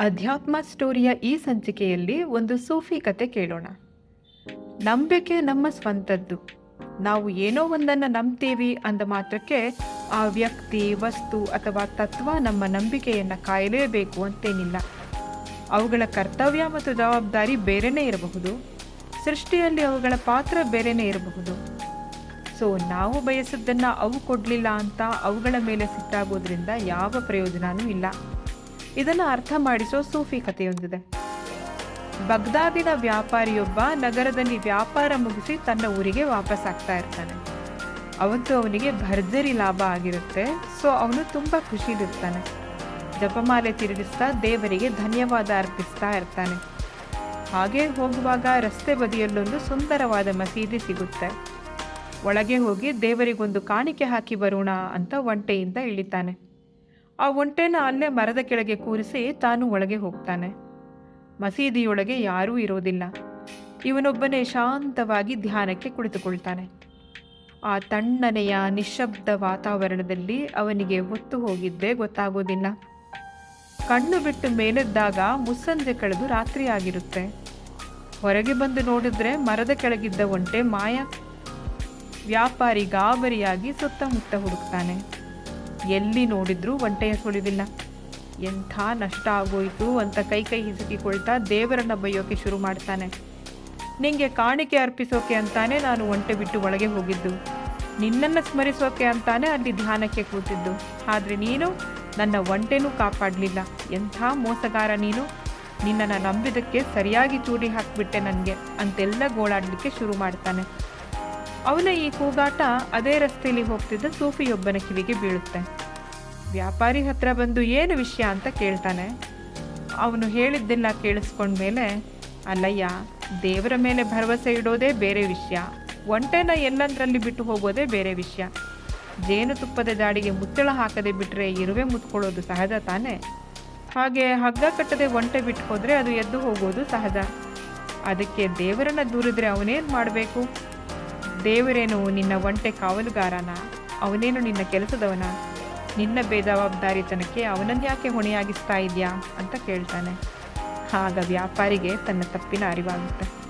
ಅಧ್ಯಾತ್ಮ ಸ್ಟೋರಿಯ ಈ ಸಂಚಿಕೆಯಲ್ಲಿ ಒಂದು ಸೂಫಿ ಕತೆ ಕೇಳೋಣ. ನಂಬಿಕೆ ನಮ್ಮ ಸ್ವಂತದ್ದು. ನಾವು ಏನೋ ಒಂದನ್ನು ನಂಬ್ತೀವಿ ಅಂದ ಮಾತ್ರಕ್ಕೆ ಆ ವ್ಯಕ್ತಿ, ವಸ್ತು ಅಥವಾ ತತ್ವ ನಮ್ಮ ನಂಬಿಕೆಯನ್ನು ಕಾಯಲೇಬೇಕು ಅಂತೇನಿಲ್ಲ. ಅವುಗಳ ಕರ್ತವ್ಯ ಮತ್ತು ಜವಾಬ್ದಾರಿ ಬೇರೆಯೇ ಇರಬಹುದು. ಸೃಷ್ಟಿಯಲ್ಲಿ ಅವುಗಳ ಪಾತ್ರ ಬೇರೆಯೇ ಇರಬಹುದು. ಸೊ ನಾವು ಬಯಸಿದ್ದನ್ನು ಅವು ಕೊಡಲಿಲ್ಲ ಅಂತ ಅವುಗಳ ಮೇಲೆ ಸಿಟ್ಟಾಗೋದ್ರಿಂದ ಯಾವ ಪ್ರಯೋಜನವೂ ಇಲ್ಲ. ಇದನ್ನು ಅರ್ಥ ಮಾಡಿಸೋ ಸೂಫಿ ಕಥೆಯೊಂದಿದೆ. ಬಗ್ದಾದಿನ ವ್ಯಾಪಾರಿಯೊಬ್ಬ ನಗರದಲ್ಲಿ ವ್ಯಾಪಾರ ಮುಗಿಸಿ ತನ್ನ ಊರಿಗೆ ವಾಪಸ್ ಆಗ್ತಾ ಇರ್ತಾನೆ. ಅವತ್ತು ಅವನಿಗೆ ಭರ್ಜರಿ ಲಾಭ ಆಗಿರುತ್ತೆ. ಸೊ ಅವನು ತುಂಬ ಖುಷಿಲಿರ್ತಾನೆ. ಜಪಮಾಲೆ ತಿರುಗಿಸ್ತಾ ದೇವರಿಗೆ ಧನ್ಯವಾದ ಅರ್ಪಿಸ್ತಾ ಇರ್ತಾನೆ. ಹಾಗೆ ಹೋಗುವಾಗ ರಸ್ತೆ ಬದಿಯಲ್ಲೊಂದು ಸುಂದರವಾದ ಮಸೀದಿ ಸಿಗುತ್ತೆ. ಒಳಗೆ ಹೋಗಿ ದೇವರಿಗೊಂದು ಕಾಣಿಕೆ ಹಾಕಿ ಬರೋಣ ಅಂತ ಒಂಟೆಯಿಂದ ಇಳಿತಾನೆ. ಆ ಒಂಟೆನ ಅಲ್ಲೇ ಮರದ ಕೆಳಗೆ ಕೂರಿಸಿ ತಾನು ಒಳಗೆ ಹೋಗ್ತಾನೆ. ಮಸೀದಿಯೊಳಗೆ ಯಾರೂ ಇರೋದಿಲ್ಲ. ಇವನೊಬ್ಬನೇ ಶಾಂತವಾಗಿ ಧ್ಯಾನಕ್ಕೆ ಕುಳಿತುಕೊಳ್ತಾನೆ. ಆ ತಣ್ಣನೆಯ ನಿಶ್ಶಬ್ದ ವಾತಾವರಣದಲ್ಲಿ ಅವನಿಗೆ ಹೊತ್ತು ಹೋಗಿದ್ದೇ ಗೊತ್ತಾಗೋದಿಲ್ಲ. ಕಣ್ಣು ಬಿಟ್ಟು ಮೇಲೆದ್ದಾಗ ಮುಸ್ಸಂಜೆ ಕಳೆದು ರಾತ್ರಿ ಆಗಿರುತ್ತೆ. ಹೊರಗೆ ಬಂದು ನೋಡಿದ್ರೆ ಮರದ ಕೆಳಗಿದ್ದ ಒಂಟೆ ಮಾಯ. ವ್ಯಾಪಾರಿ ಗಾಬರಿಯಾಗಿ ಸುತ್ತಮುತ್ತ ಹುಡುಕ್ತಾನೆ. ಎಲ್ಲಿ ನೋಡಿದ್ರೂ ಒಂಟೆಯ ಸುಳಿವಿಲ್ಲ. ಎಂಥ ನಷ್ಟ ಆಗೋಯ್ತು ಅಂತ ಕೈ ಹಿಸುಕಿಕೊಳ್ತಾ ದೇವರನ್ನ ಬೈಯೋಕೆ ಶುರು ಮಾಡ್ತಾನೆ. ನಿಂಗೆ ಕಾಣಿಕೆ ಅರ್ಪಿಸೋಕೆ ಅಂತಾನೆ ನಾನು ಒಂಟೆ ಬಿಟ್ಟು ಒಳಗೆ ಹೋಗಿದ್ದು. ನಿನ್ನನ್ನು ಸ್ಮರಿಸೋಕೆ ಅಂತಾನೆ ಅಲ್ಲಿ ಧ್ಯಾನಕ್ಕೆ ಕೂತಿದ್ದು. ಆದರೆ ನೀನು ನನ್ನ ಒಂಟೆನೂ ಕಾಪಾಡಲಿಲ್ಲ. ಎಂಥ ಮೋಸಗಾರ ನೀನು. ನಿನ್ನನ್ನು ನಂಬಿದಕ್ಕೆ ಸರಿಯಾಗಿ ಚೂರಿ ಹಾಕಿಬಿಟ್ಟೆ ನನಗೆ ಅಂತೆಲ್ಲ ಗೋಳಾಡಲಿಕ್ಕೆ ಶುರು ಮಾಡ್ತಾನೆ. ಅವನ ಈ ಕೂಗಾಟ ಅದೇ ರಸ್ತೆಯಲ್ಲಿ ಹೋಗ್ತಿದ್ದ ಸೂಫಿಯೊಬ್ಬನ ಕಿವಿಗೆ ಬೀಳುತ್ತೆ. ವ್ಯಾಪಾರಿ ಹತ್ರ ಬಂದು ಏನು ವಿಷಯ ಅಂತ ಕೇಳ್ತಾನೆ. ಅವನು ಹೇಳಿದ್ದೆಲ್ಲ ಕೇಳಿಸ್ಕೊಂಡ್ಮೇಲೆ, ಅಲ್ಲಯ್ಯ, ದೇವರ ಮೇಲೆ ಭರವಸೆ ಇಡೋದೇ ಬೇರೆ ವಿಷಯ, ಒಂಟೆನ ಎಲ್ಲಂದ್ರಲ್ಲಿ ಬಿಟ್ಟು ಹೋಗೋದೇ ಬೇರೆ ವಿಷಯ. ಜೇನುತುಪ್ಪದ ಜಾಡಿಗೆ ಮುಚ್ಚಳ ಹಾಕದೆ ಬಿಟ್ಟರೆ ಇರುವೆ ಮುತ್ಕೊಳ್ಳೋದು ಸಹಜ ತಾನೇ. ಹಾಗೆ ಹಗ್ಗ ಕಟ್ಟದೆ ಒಂಟೆ ಬಿಟ್ಟು ಹೋದರೆ ಅದು ಎದ್ದು ಹೋಗೋದು ಸಹಜ. ಅದಕ್ಕೆ ದೇವರನ್ನ ದೂರಿದ್ರೆ ಅವನೇನು ಮಾಡಬೇಕು? ದೇವರೇನು ನಿನ್ನ ಒಂಟೆ ಕಾವಲುಗಾರನ? ಅವನೇನು ನಿನ್ನ ಕೆಲಸದವನ? ನಿನ್ನ ಬೇಜವಾಬ್ದಾರಿತನಕ್ಕೆ ಅವನನ್ಯಾಕೆ ಹೊಣೆಯಾಗಿಸ್ತಾ ಇದೆಯಾ ಅಂತ ಕೇಳ್ತಾನೆ. ಆಗ ವ್ಯಾಪಾರಿಗೆ ತನ್ನ ತಪ್ಪಿನ ಅರಿವಾಗುತ್ತೆ.